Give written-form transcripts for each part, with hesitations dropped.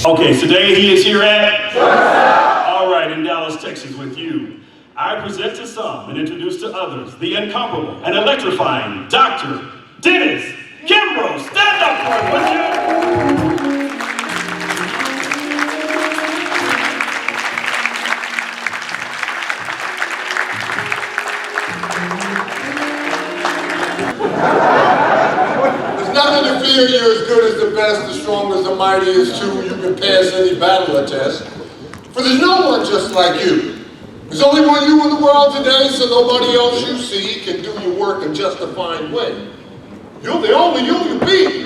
Okay, today he is here at? All right, in Dallas, Texas with you. I present to some and introduce to others the incomparable and electrifying Dr. Dennis Kimbro. Stand up for him, would you? Nothing to fear, you're as good as the best, the strongest, the mightiest too. You can pass any battle or test. For there's no one just like you. There's only one you in the world today, so nobody else you see can do your work in just a fine way. You're the only you be.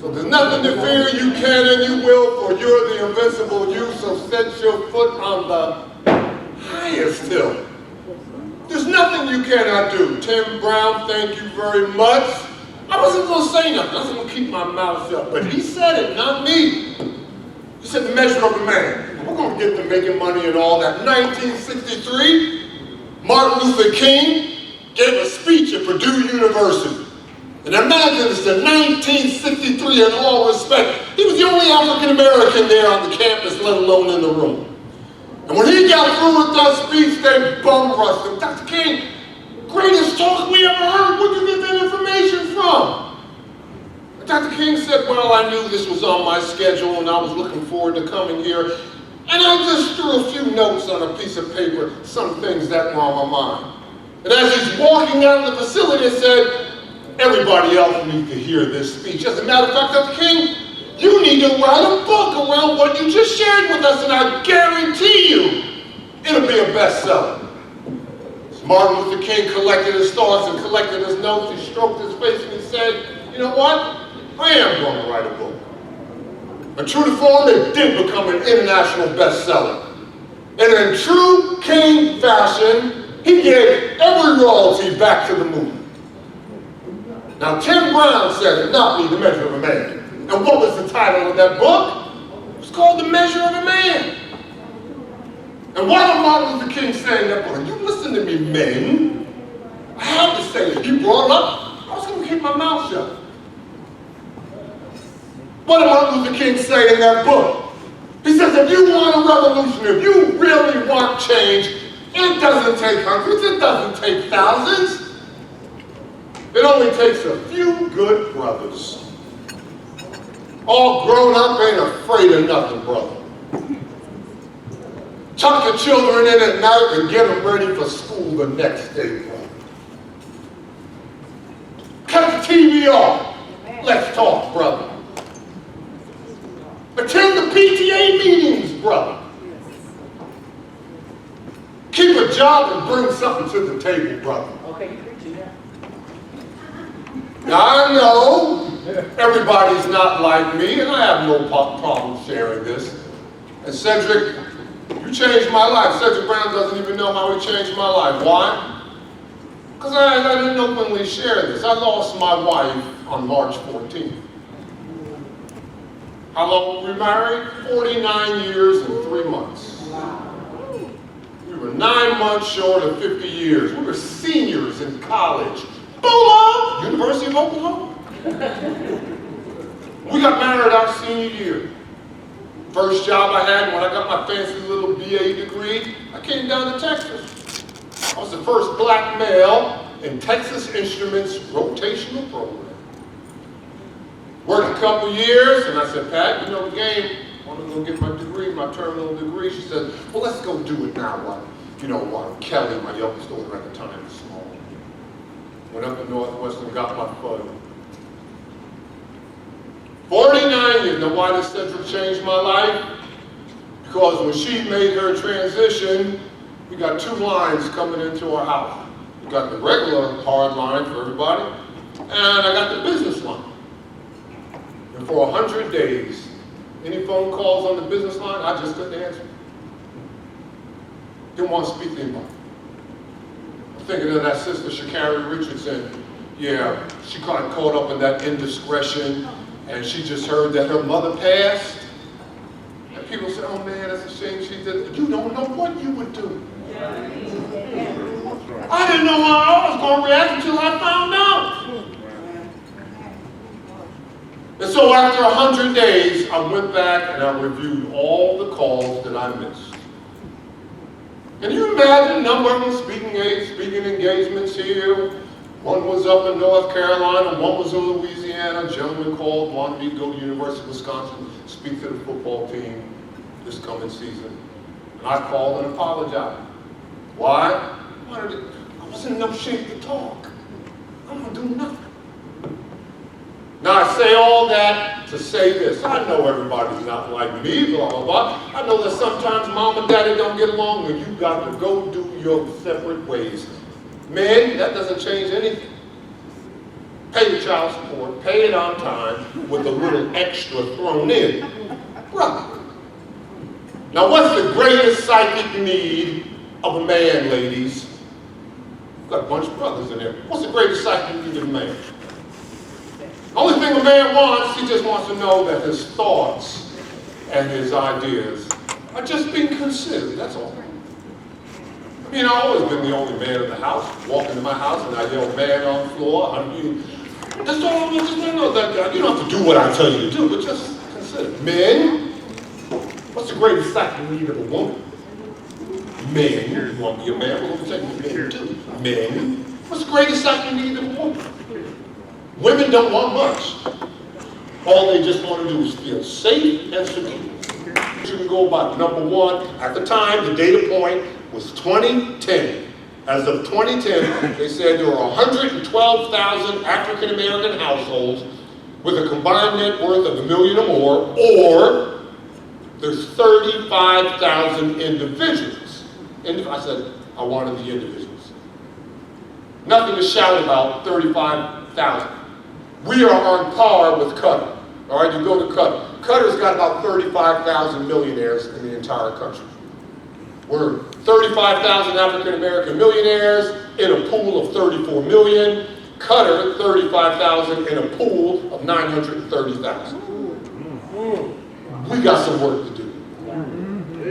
So there's nothing to fear, you can and you will, for you're the invincible you, so set your foot on the highest hill. There's nothing you cannot do. Tim Brown, thank you very much. I wasn't going to say nothing. I was going to keep my mouth shut. But he said it, not me. He said the measure of a man. We're going to get to making money and all that. 1963, Martin Luther King gave a speech at Purdue University. And imagine it's the 1963 in all respect. He was the only African American there on the campus, let alone in the room. And when he got through with that speech, they bum rushed him. Dr. King, greatest talk we ever heard. Where'd you get that information from? And Dr. King said, well, I knew this was on my schedule and I was looking forward to coming here. And I just threw a few notes on a piece of paper, some things that were on my mind. And as he's walking out of the facility, I said, everybody else needs to hear this speech. As a matter of fact, Dr. King, you need to write a book around what you just shared with us, and I guarantee you, it'll be a bestseller. Martin Luther King collected his thoughts and collected his notes. He stroked his face and he said, you know what? I am going to write a book. And true to form, it did become an international bestseller. And in true King fashion, he gave every royalty back to the movement. Now, Tim Brown said it, not me, The Measure of a Man. And what was the title of that book? It was called The Measure of a Man. And why did Martin Luther King say that? But you listen to me, men. I have to say it. You brought it up. I was going to keep my mouth shut. What did Martin Luther King say in that book? He says, if you want a revolution, if you really want change, it doesn't take hundreds, it doesn't take thousands. It only takes a few good brothers. All grown up, ain't afraid of nothing, brother. Tuck your children in at night and get them ready for school the next day, brother. Cut the TV off. Let's talk, brother. Attend the PTA meetings, brother. Keep a job and bring something to the table, brother. Okay, you preaching that. Now I know everybody's not like me, and I have no problem sharing this. And Cedric, you changed my life. Cedric Brown doesn't even know how he changed my life. Why? Because I didn't openly share this. I lost my wife on March 14th. How long were we married? 49 years and 3 months. We were 9 months short of 50 years. We were seniors in college. Bolo! University of Oklahoma. We got married our senior year. First job I had when I got my fancy little BA degree, I came down to Texas. I was the first black male in Texas Instruments rotational program. Worked a couple years, and I said, Pat, you know the game. I want to go get my degree, my terminal degree. She said, well, let's go do it now while Kelly, my youngest daughter at the time, was small. Went up to Northwestern, got my FUD. 49 years. Now, why did Cedric change my life? Because when she made her transition, we got 2 lines coming into our house. We got the regular hard line for everybody, and I got the business line. And for 100 days, any phone calls on the business line, I just couldn't answer. Didn't want to speak to anybody. I'm thinking of that sister, Sha'Carri Richardson. Yeah, she got caught up in that indiscretion, and she just heard that her mother passed. And people said, oh man, that's a shame she did. You don't know what you would do. I didn't know how I was going to react until I found out. And so after 100 days, I went back and I reviewed all the calls that I missed. Can you imagine a number of them speaking engagements here? One was up in North Carolina, one was in Louisiana. A gentleman called, wanted me to go to the University of Wisconsin, speak to the football team this coming season. And I called and apologized. Why? I wasn't in no shape to talk. I'm gonna do nothing. Now I say all that to say this. I know everybody's not like me, blah, blah, blah. I know that sometimes mom and daddy don't get along when you got to go do your separate ways. Men, that doesn't change anything. Pay the child support, pay it on time with a little extra thrown in. Brother. Now what's the greatest psychic need of a man, ladies? We've got a bunch of brothers in there. What's the greatest psychic need of a man? Only thing a man wants, he just wants to know that his thoughts and his ideas are just being considered, that's all. I mean, I've always been the only man in the house. Walk into my house and I yell, man on the floor. That's all I'm just know that. You don't have to do what I tell you to do, but just consider. Men, what's the greatest psychic need of a woman? Men, you want to be a man, we're going to take men too. Men, what's the greatest psychic need of a woman? Women don't want much. All they just want to do is feel safe and secure. You can go about number one. At the time, the data point was 2010. As of 2010, they said there were 112,000 African American households with a combined net worth of $1 million or more, or there's 35,000 individuals. I said, I wanted the individuals. Nothing to shout about, 35,000. We are on par with Qatar. All right, you go to Qatar. Qatar's got about 35,000 millionaires in the entire country. We're 35,000 African American millionaires in a pool of 34 million. Qatar, 35,000 in a pool of 930,000. We got some work to do.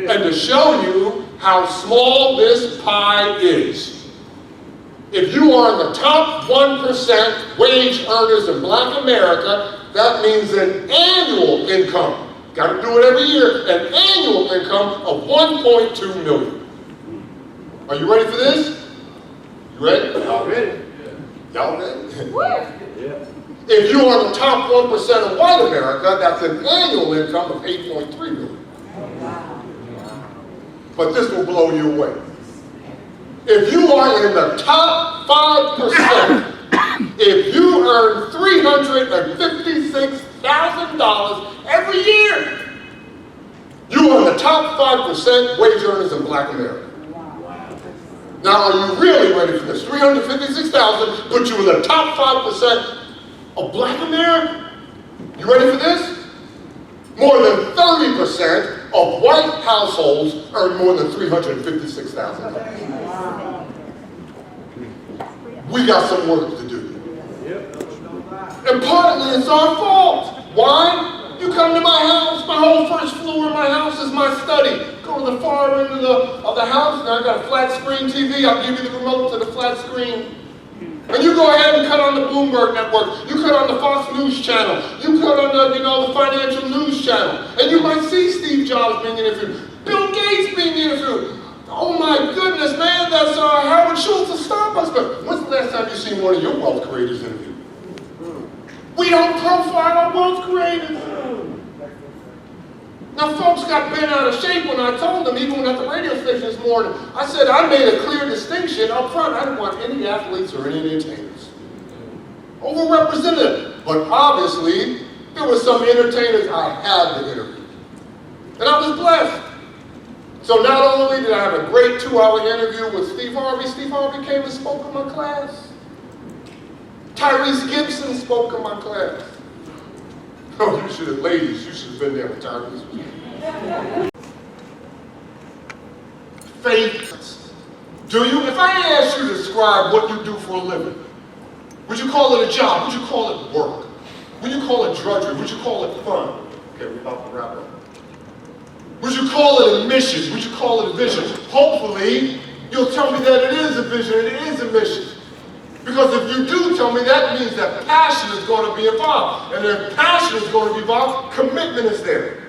And to show you how small this pie is, if you are in the top 1% wage earners in Black America, that means an annual income, got to do it every year, an annual income of 1.2 million. Are you ready for this? You ready? Y'all ready? Y'all ready? If you are in the top 1% of white America, that's an annual income of 8.3 million. But this will blow you away. If you are in the top 5%, if you earn $356,000 every year, you are in the top 5% wage earners in Black America. Now, are you really ready for this? 356,000 puts you in the top 5% of Black America. You ready for this? More than 30% of white households earn more than $356,000. We got some work to do. And partly it's our fault. Why? You come to my house, my whole first floor of my house is my study. Go to the far end of the house, and I got a flat screen TV. I'll give you the remote to the flat screen. And you go ahead and cut on the Bloomberg Network. You cut on the Fox News Channel. You cut on the Financial News Channel. And you might see Steve Jobs being interviewed. Bill Gates being interviewed. Oh my goodness, man, that's Howard Schultz of Starbucks. But when's the last time you seen one of your wealth creators interviewed? We don't profile our wealth creators. Now, folks got bent out of shape when I told them, even at the radio station this morning, I said I made a clear distinction up front. I didn't want any athletes or any entertainers. Overrepresented. But obviously, there were some entertainers I had to interview. And I was blessed. So not only did I have a great 2-hour interview with Steve Harvey came and spoke in my class. Tyrese Gibson spoke in my class. Oh, you should have, ladies, you should have been there with Tyrese. Faith. Do you? If I asked you to describe what you do for a living, would you call it a job? Would you call it work? Would you call it drudgery? Would you call it fun? Okay, we're about to wrap up. Would you call it a mission? Would you call it a vision? Hopefully, you'll tell me that it is a vision, it is a mission. Because if you do tell me, that means that passion is going to be involved. And if passion is going to be involved, commitment is there.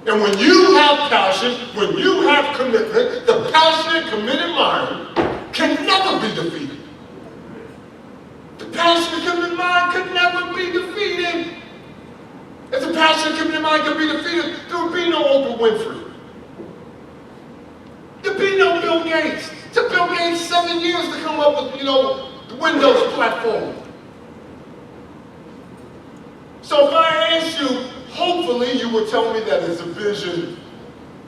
And when you have passion, when you have commitment, the passionate, committed mind can never be defeated. The passionate, committed mind can never be defeated. If the passionate, committed mind can be defeated, there would be no Oprah Winfrey. There'd be no Bill Gates. It took Bill Gates 7 years to come up with, the Windows platform. So if I ask you, hopefully you will tell me that it's a vision.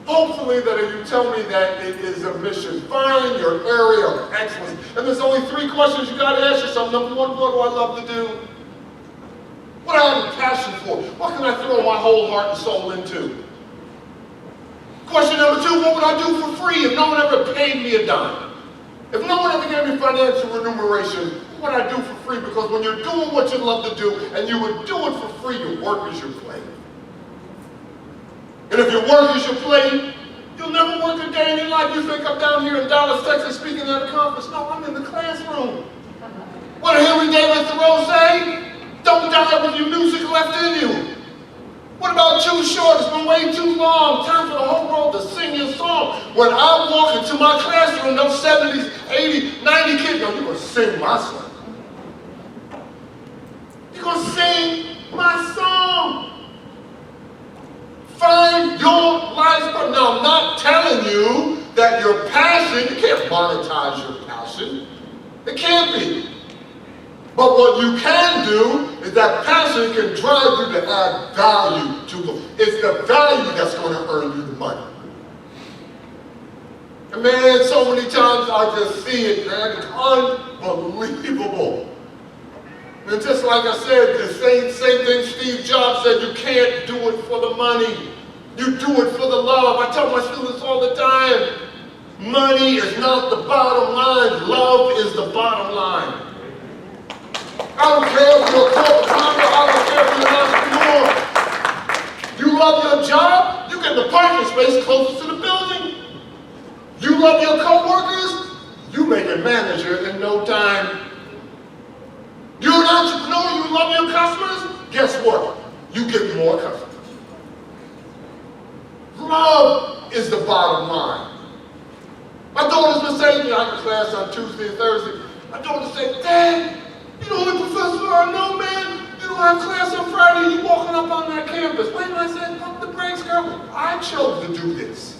Hopefully that you tell me that it is a mission. Find your area of excellence. And there's only 3 questions you got to ask yourself. Number 1, what do I love to do? What do I have a passion for? What can I throw my whole heart and soul into? Question number 2, what would I do for free if no one ever paid me a dime? If no one ever gave me financial remuneration, what would I do for free? Because when you're doing what you love to do, and you would do it for free, your work is your play. And if your work is your play, you'll never work a day in your life. You think I'm down here in Dallas, Texas, speaking at a conference. No, I'm in the classroom. What did Henry David Thoreau say? Don't die with your music left in you. What about too short? It's been way too long. Time for the whole world to sing your song. When I walk into my classroom, those 70s, 80s, 90 kids, no, you're going to sing my song. You're going to sing my song. Find your life's purpose. Now, I'm not telling you that your passion, you can't monetize your passion. It can't be. But what you can do is that passion can drive you to add value to them. It's the value that's going to earn you the money. And man, so many times I just see it, man. It's unbelievable. And just like I said, the same thing Steve Jobs said, you can't do it for the money. You do it for the love. I tell my students all the time, money is not the bottom line. Love is the bottom line. I don't care if you're a corporate founder, I don't care if you're an entrepreneur. You love your job, you get the parking space closest to the building. You love your co-workers, you make a manager in no time. You're an entrepreneur, you love your customers, guess what? You get more customers. Love is the bottom line. My daughter's been saying, I have a class on Tuesday and Thursday. My daughter said, Dad, you the only professor I know, man. You don't have class on Friday, you walking up on that campus. Wait a minute, I said, pump the brakes, girl. I chose to do this.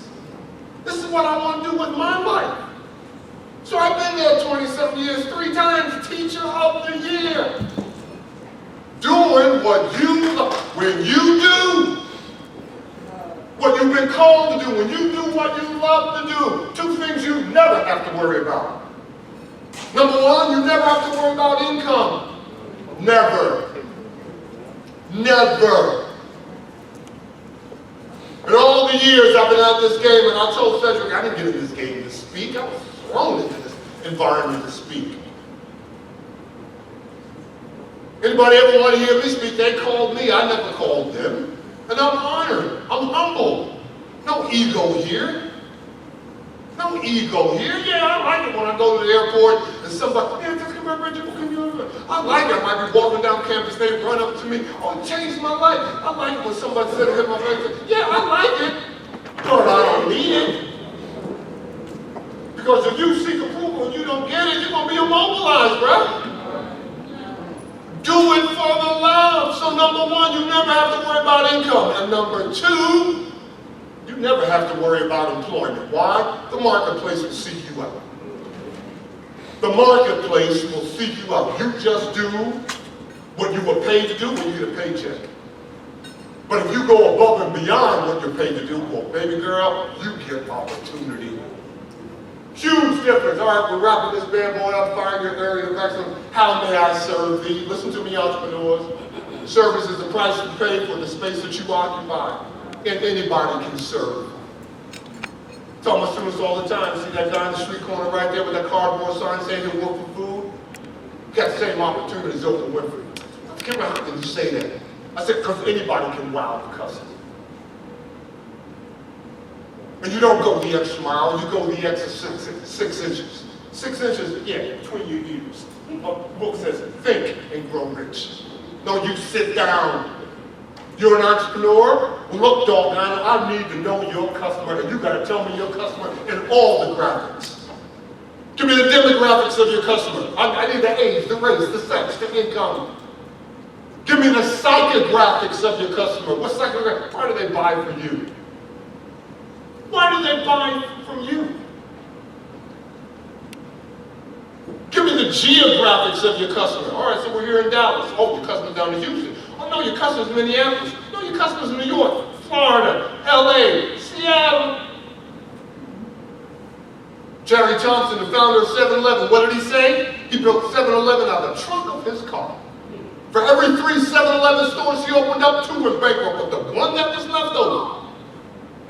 This is what I want to do with my life. So I've been there 27 years, 3 times Teacher of the Year. Doing what you love. When you do what you've been called to do, when you do what you love to do, 2 things you never have to worry about. Number 1, you never have to worry about income. Never. Never. In all the years I've been at this game, and I told Cedric, I didn't get in this game to speak. I was thrown into this environment to speak. Anybody ever want to hear me speak? They called me. I never called them. And I'm honored. I'm humble. No ego here. No ego here. Yeah, I like it when I go to the airport and somebody, yeah, just come here, Bridget, what can you do? I like it. I might be walking down campus, they run up to me, oh, it changed my life. I like it when somebody said it hit my face. Yeah, I like it, but I don't need it. Because if you seek approval and you don't get it, you're going to be immobilized, bro. Do it for the love. So number 1, you never have to worry about income. And number 2, you never have to worry about employment. Why? The marketplace will seek you out. The marketplace will seek you out. You just do what you were paid to do when you get a paycheck. But if you go above and beyond what you're paid to do, well, baby girl, you get opportunity. Huge difference. All right, we're wrapping this bad boy up, find your area of excellence. How may I serve thee? Listen to me, entrepreneurs. Service is the price you pay for the space that you occupy. And anybody can serve. I tell my students all the time, see that guy in the street corner right there with that cardboard sign saying he'll work for food? You got the same opportunity as Oprah Winfrey. Kimbro, how can you say that? I said, because anybody can wow the customer. And you don't go the extra mile, you go the extra 6 inches. 6 inches, yeah, between your ears. A book says, think and grow rich. No, you sit down. You're an entrepreneur? Well, look, dog, I need to know your customer, and you gotta tell me your customer in all the graphics. Give me the demographics of your customer. I need the age, the race, the sex, the income. Give me the psychographics of your customer. What psychographics? Why do they buy from you? Why do they buy from you? Give me the geographics of your customer. All right, so we're here in Dallas. Oh, your customer's down in Houston. Oh, no, your customer's in Minneapolis. No, your customer's in New York, Florida, LA, Seattle. Jerry Thompson, the founder of 7-Eleven, what did he say? He built 7-Eleven out of the trunk of his car. For every 3 7-Eleven stores he opened up, 2 were bankrupt, but the one that was left over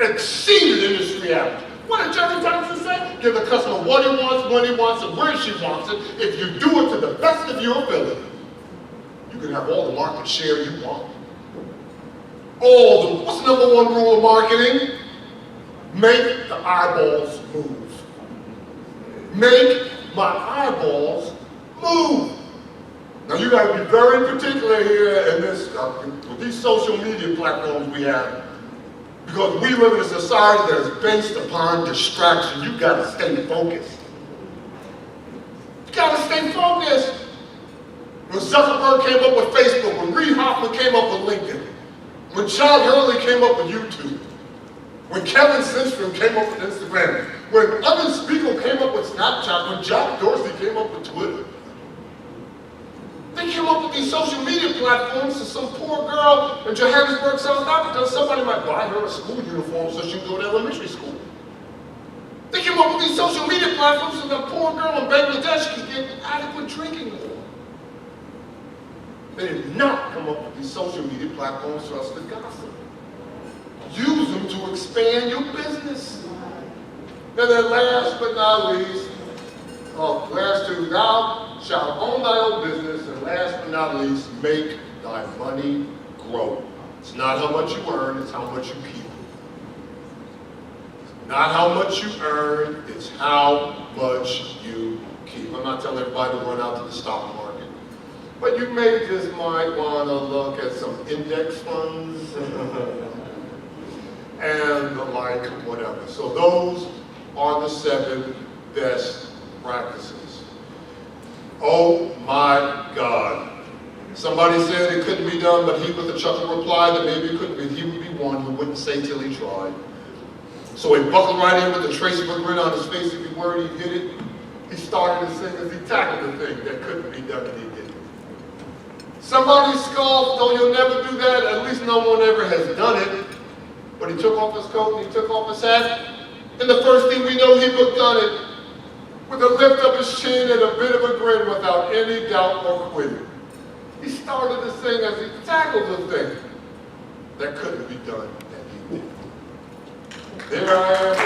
exceeded industry average. What did Jerry Thompson say? Give the customer what he wants, when he wants it, where she wants it. If you do it to the best of your ability, you can have all the market share you want. What's the #1 rule of marketing? Make the eyeballs move. Make my eyeballs move. Now you got to be very particular here in this, with these social media platforms we have, because we live in a society that is based upon distraction. You got to stay focused. You got to stay focused. When Zuckerberg came up with Facebook, when Reid Hoffman came up with LinkedIn, when John Hurley came up with YouTube, when Kevin Systrom came up with Instagram, when Evan Spiegel came up with Snapchat, when Jack Dorsey came up with Twitter, they came up with these social media platforms to some poor girl in Johannesburg, South Africa. Somebody might buy her a school uniform so she can go to elementary school. They came up with these social media platforms so the poor girl in Bangladesh could get adequate drinking water. They did not come up with these social media platforms for us to gossip. Use them to expand your business. And then last but not least, last 2, thou shalt own thy own business, and last but not least, make thy money grow. It's not how much you earn, it's how much you keep. Not how much you earn, it's how much you keep. I'm not telling everybody to run out to the stock market, but you may just might want to look at some index funds and the like, whatever. So those are the 7 best practices. Oh my God. Somebody said it couldn't be done, but he with a chuckle replied that maybe it couldn't be. He would be one who wouldn't say till he tried. So he buckled right in with a trace of a grin on his face. Every word he hit it, he started to sing as he tackled the thing that couldn't be done and he did it. Somebody scoffed, though you'll never do that, at least no one ever has done it. But he took off his coat and he took off his hat, and the first thing we know, he looked on it with a lift of his chin and a bit of a grin without any doubt or quitting. He started to sing as he tackled the thing that couldn't be done and he did. There I am, as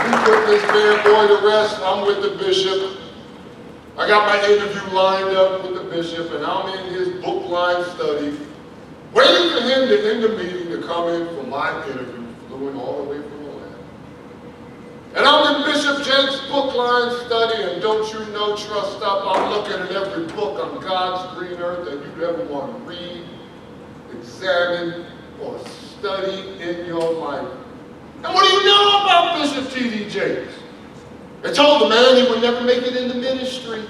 we put this bad boy to rest, I'm with the bishop. I got my interview lined up with the bishop, and I'm in his book line study, waiting for him to end the meeting to come in for my interview, flew all the way from Atlanta. And I'm in Bishop Jake's book line study, and don't you know, trust up, I'm looking at every book on God's green earth that you'd ever want to read, examine, or study in your life. And what do you know about Bishop T.D. Jakes? They told the man he would never make it in the ministry.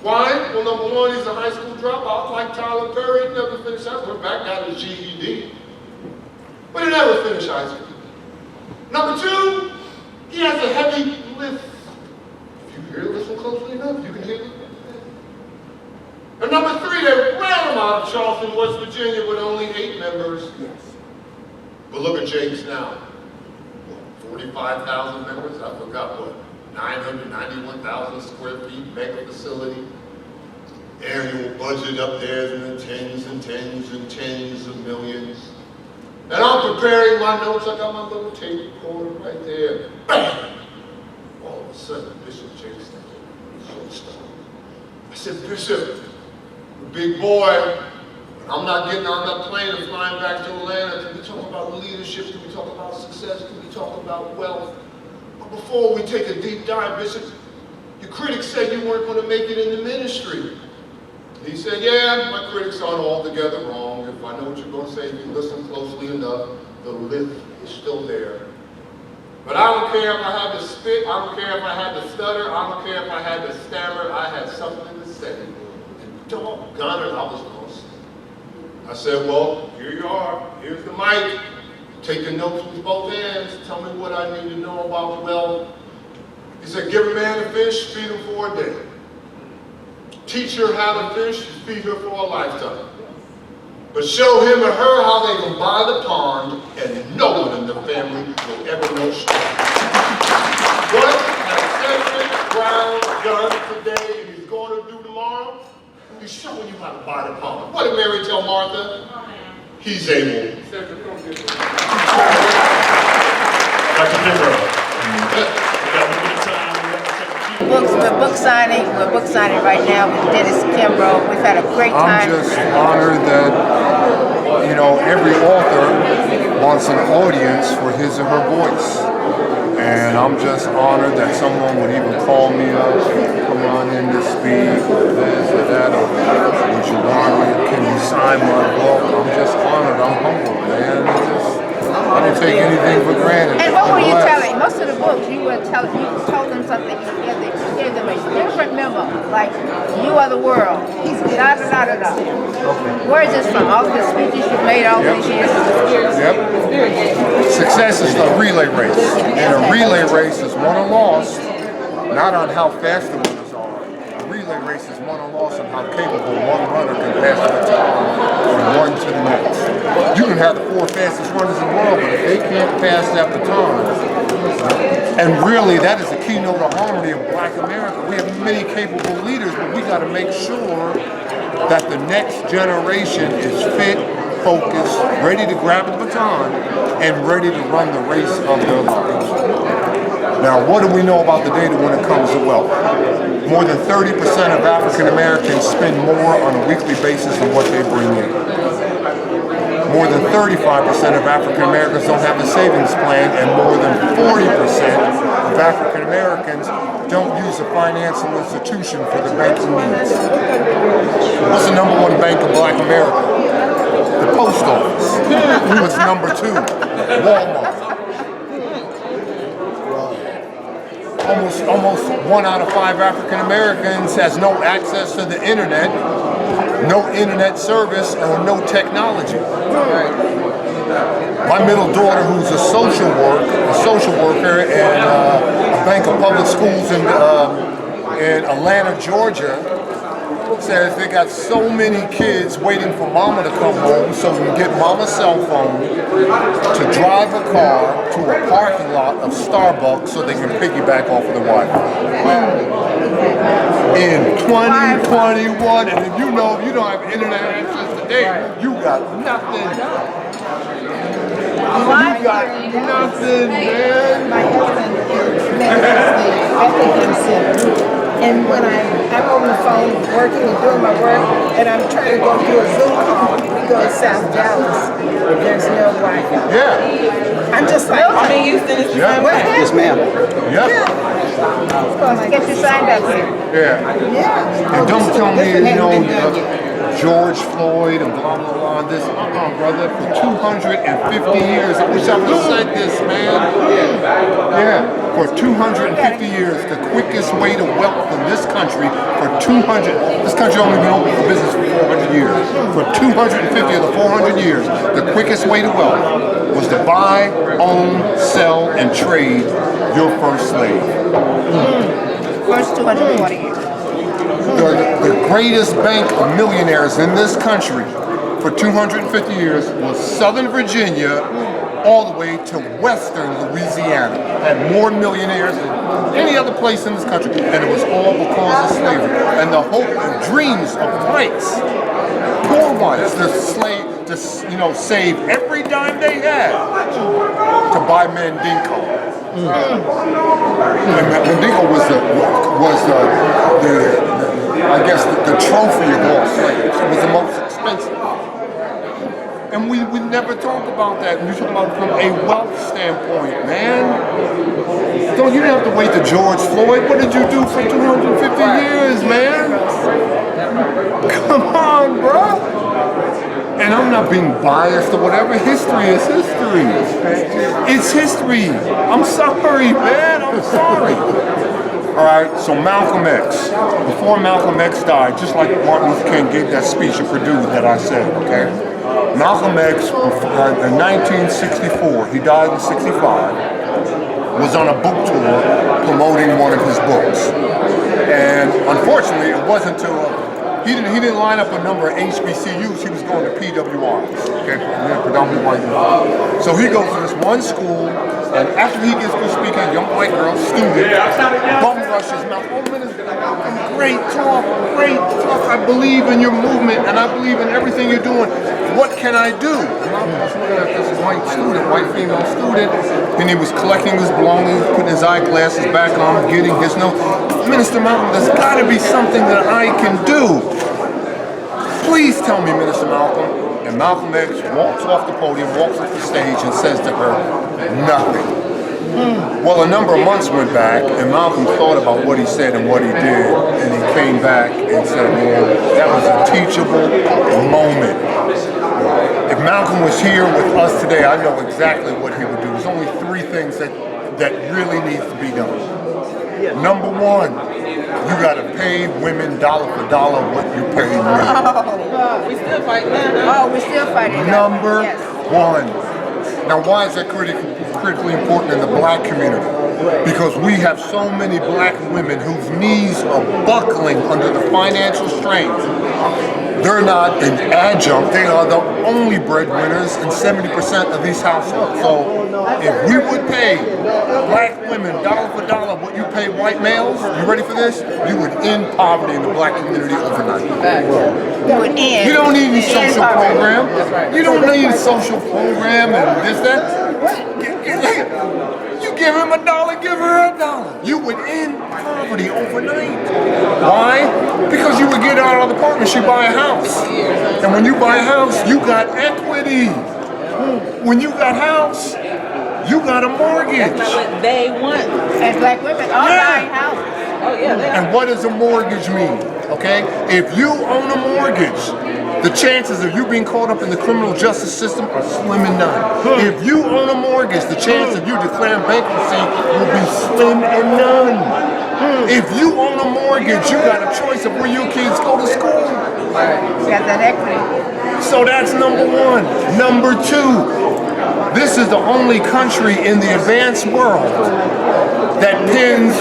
Why? Well, number 1, he's a high school dropout, like Tyler Perry. He never finished high school. Went back, got his GED. But he never finished high school. Number 2, he has a heavy lift. If you listen closely enough, you can hear it. And number 3, they ran him out of Charleston, West Virginia, with only 8 members. But look at Jakes now. 45,000 members, I forgot what. 991,000 square feet, mega facility. Annual budget up there in the tens and tens and tens of millions. And I'm preparing my notes. I got my little tape recorder right there. Bam! All of a sudden, Bishop Jakes so stunned. I said, Bishop, big boy, I'm not getting on that plane and flying back to Atlanta. Can we talk about leadership? Can we talk about success? Can we talk about wealth? But before we take a deep dive, Bishop, your critics said you weren't going to make it in the ministry. He said, yeah, my critics aren't altogether wrong. If I know what you're going to say, if you listen closely enough, the lift is still there. But I don't care if I had to spit, I don't care if I had to stutter, I don't care if I had to stammer, I had something to say. And doggone it, I was going to say. I said, well, here you are, here's the mic. Take the notes with both hands, tell me what I need to know about wealth. He said, give a man a fish, feed him for a day. Teach her how to fish, feed her for a lifetime. But show him or her how they can buy the pond, and no one in the family will ever know straight. What has Edwin Brown done today and he's going to do tomorrow? He's showing you how to buy the pond. What did Mary tell Martha? He's able. Dr. Kimbro. We're book signing right now with Dennis Kimbro. We've had a great time. I'm just honored that, you know, every author wants an audience for his or her voice. And I'm just honored that someone would even call me up, come on in to speak, or this or that, or would you want me, can you sign my book? I'm just honored, I'm humbled, man. I don't take anything for granted. And what were you telling? Most of the books, you told them something. You gave them a different memo, like you are the world. He's da da da da da. Okay. Where is this from? All the speeches you've made all these years. Yep. Success is the relay race, and a relay race is won or lost, not on how fast the runners are. A relay race is won or lost on how capable one runner can pass the baton from one to the next. You can have the 4 fastest runners in the world, but if they can't pass that baton, and really that is the keynote of harmony of Black America. We have many capable leaders, but we got to make sure that the next generation is fit, focused, ready to grab the baton, and ready to run the race of their lives. Now, what do we know about the data when it comes to wealth? More than 30% of African Americans spend more on a weekly basis than what they bring in. More than 35% of African Americans don't have a savings plan, and more than 40% of African Americans don't use a financial institution for their banking needs. What's the #1 bank in Black America? The post office. What's #2? Walmart. Almost 1 out of 5 African Americans has no access to the internet, no internet service, or no technology. My middle daughter, who's a social worker at a bank of public schools in Atlanta, Georgia, says they got so many kids waiting for mama to come home so we can get mama's cell phone to drive a car to a parking lot of Starbucks so they can piggyback off of the Wi-Fi. In 2021, and if you know if you don't have internet access today, you got nothing. You got nothing, man. My husband is Center. And when I'm on the phone working and doing my work, and I'm trying to go do a Zoom call, we go to South Dallas. There's no Wi-Fi. Yeah. I'm just like, I'm in Houston. It's the same way. Yes, ma'am. Yeah. Let's get you signed up here. Yeah. Yeah. And don't tell me, you know, George Floyd and blah, blah, blah, this, brother, for 250 years, I wish I would have said this, man. Yeah, for 250 years, the quickest way to wealth in this country, this country only been open for business for 400 years. For 250 of the 400 years, the quickest way to wealth was to buy, own, sell, and trade your first slave. First 240 years. The greatest bank of millionaires in this country for 250 years was Southern Virginia all the way to Western Louisiana. Had more millionaires than any other place in this country, and it was all because of slavery. And the hope and dreams of whites, poor whites, to save every dime they had to buy Mandingo. And Mandingo was the trophy of all slaves. It was the most expensive. And we never talk about that. We talk about it from a wealth standpoint, man. Don't you have to wait to George Floyd? What did you do for 250 years, man? Come on, bro. And I'm not being biased or whatever. History is history. It's history. I'm sorry, man. I'm sorry. All right, so Malcolm X. Before Malcolm X died, just like Martin Luther King gave that speech at Purdue that I said, okay? Malcolm X, in 1964, he died in 65, was on a book tour promoting one of his books. And unfortunately, it wasn't until he didn't line up a number of HBCUs, he was going to PWIs, okay, predominantly white men. So he goes to this one school, and after he gets through speaking, a young white girl, student, bum rushes mouth. Oh, Minister Malcolm, great talk, I believe in your movement, and I believe in everything you're doing. What can I do? And Malcolm was looking at this white female student, and he was collecting his belongings, putting his eyeglasses back on, getting his notes. Minister Malcolm, there's got to be something that I can do. Please tell me, Minister Malcolm. And Malcolm X walks off the podium, walks off the stage, and says to her, nothing. Well, a number of months went back, and Malcolm thought about what he said and what he did, and he came back and said, man, that was a teachable moment. If Malcolm was here with us today, I know exactly what he would do. There's only three things that really needs to be done. Number one, you gotta pay women dollar for dollar what you pay men. We still fighting that. Oh, we're still fighting that. Number Yes. one. Now, why is that critically important in the black community? Because we have so many black women whose knees are buckling under the financial strain. They're not an adjunct, they are the only breadwinners in 70% of these households. So if we would pay black women dollar for dollar what you pay white males, you ready for this? You would end poverty in the black community overnight. You don't need any social program. You don't need a social program and this, that. You give him a dollar, give her a dollar. You would end poverty overnight. Why? Because you would get out of the partnership, buy a house. And when you buy a house, you got equity. When you got house, you got a mortgage. That's not what they want. As black women, all buying houses. Oh yeah, they And what does a mortgage mean? Okay? If you own a mortgage, the chances of you being caught up in the criminal justice system are slim and none. If you own a mortgage, the chance of you declaring bankruptcy will be slim and none. If you own a mortgage, you got a choice of where your kids go to school. You got that equity. So that's number one. Number two, this is the only country in the advanced world that pins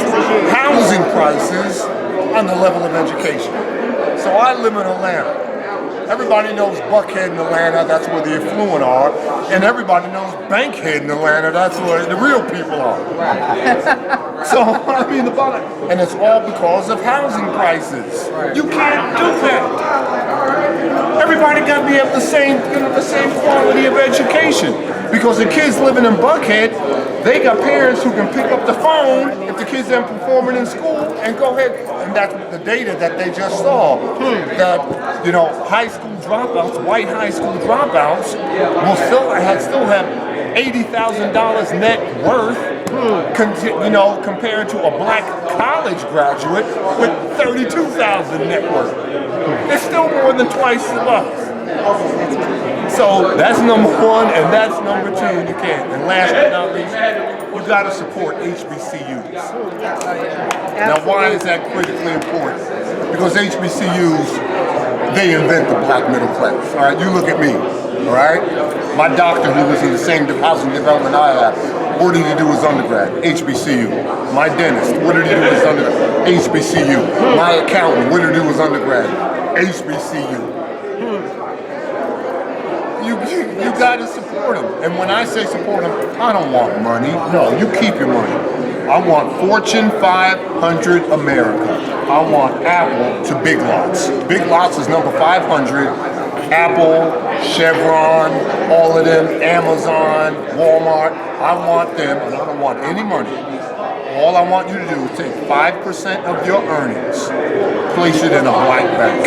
housing prices on the level of education. So I live in Atlanta. Everybody knows Buckhead in Atlanta, that's where the affluent are. And everybody knows Bankhead in Atlanta, that's where the real people are. So, I mean, and it's all because of housing prices. You can't do that. Everybody got to be able to get the same quality of education. Because the kids living in Buckhead, they got parents who can pick up the phone if the kids aren't performing in school and go ahead. And that's the data that they just saw. That, high school dropouts, white high school dropouts, will still have $80,000 net worth, compared to a black college graduate with $32,000 net worth. It's still more than twice as much. So that's number one, and that's number two. You can't. And last but not least, you got to support HBCUs. Now, why is that critically important? Because HBCUs, they invent the black middle class. All right, you look at me. All right, my doctor, who was in the same housing development I have, what did he do his undergrad? HBCU. My dentist, what did he do his undergrad? HBCU. My accountant, what did he do his undergrad? HBCU. You got to support them. And when I say support them, I don't want money. No, you keep your money. I want Fortune 500 America. I want Apple to Big Lots. Big Lots is number 500. Apple, Chevron, all of them, Amazon, Walmart. I want them, and I don't want any money. all I want you to do is take 5% of your earnings, place it in a black bank.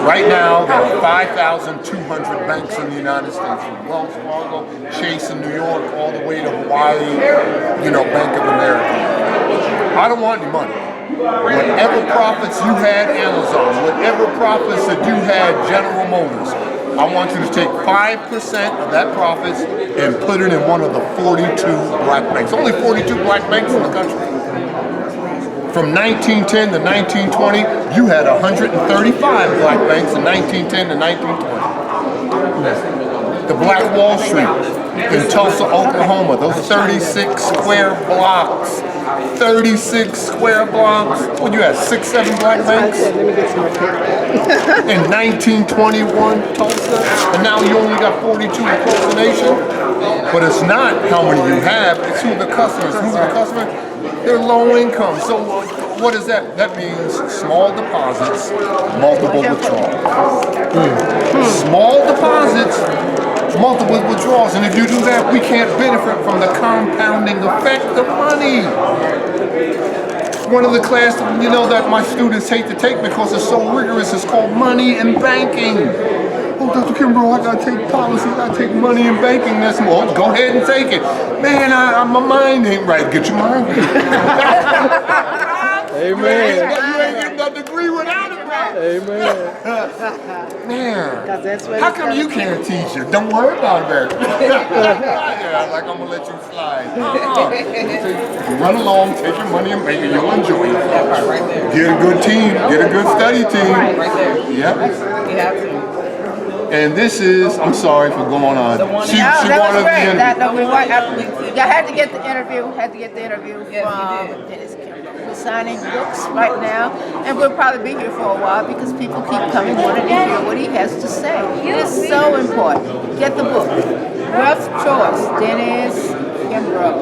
Right now, there are 5,200 banks in the United States, from Wells Fargo, Chase in New York, all the way to Hawaii, Bank of America. I don't want any money. Whatever profits you had, Amazon, whatever profits that you had, General Motors, I want you to take 5% of that profits and put it in one of the 42 black banks. Only 42 black banks in the country. From 1910 to 1920, you had 135 black banks in 1910 to 1920. The Black Wall Street in Tulsa, Oklahoma, those 36 square blocks. 36 square blocks. What you had, 6, 7 black banks? Let me get some more paper. In 1921, Tulsa, and now you only got 42 across the nation. But it's not how many you have, it's who the customers. Who's the customer? They're low income. So what is that? That means small deposits, multiple withdrawals. Small deposits, multiple withdrawals. And if you do that, we can't benefit from the compounding effect of money. One of the classes, that my students hate to take because it's so rigorous, is called Money and Banking. Oh, Dr. Kimbro, I gotta take policy, I gotta take money and banking. That's well, go ahead and take it. Man, my mind ain't right. Get your mind right. Amen. You ain't getting that degree without it, bro. Amen. Man, That's what how come you can't teach it? Don't worry about that. Yeah, like I'm gonna let you slide. Run along, take your money and bank it. You'll enjoy it. Right there. Get a good team. Get a good study team. Right there. Yep. You have to. And this is, I'm sorry for going on. She That was wanted great. the I had to get the interview. Had to get the interview Yes, you from did. Dennis Kimbro. We're signing books right now, and we'll probably be here for a while because people keep coming wanting to hear what he has to say. It is so important. Get the book. Wealth Choice, Dennis Kimbro.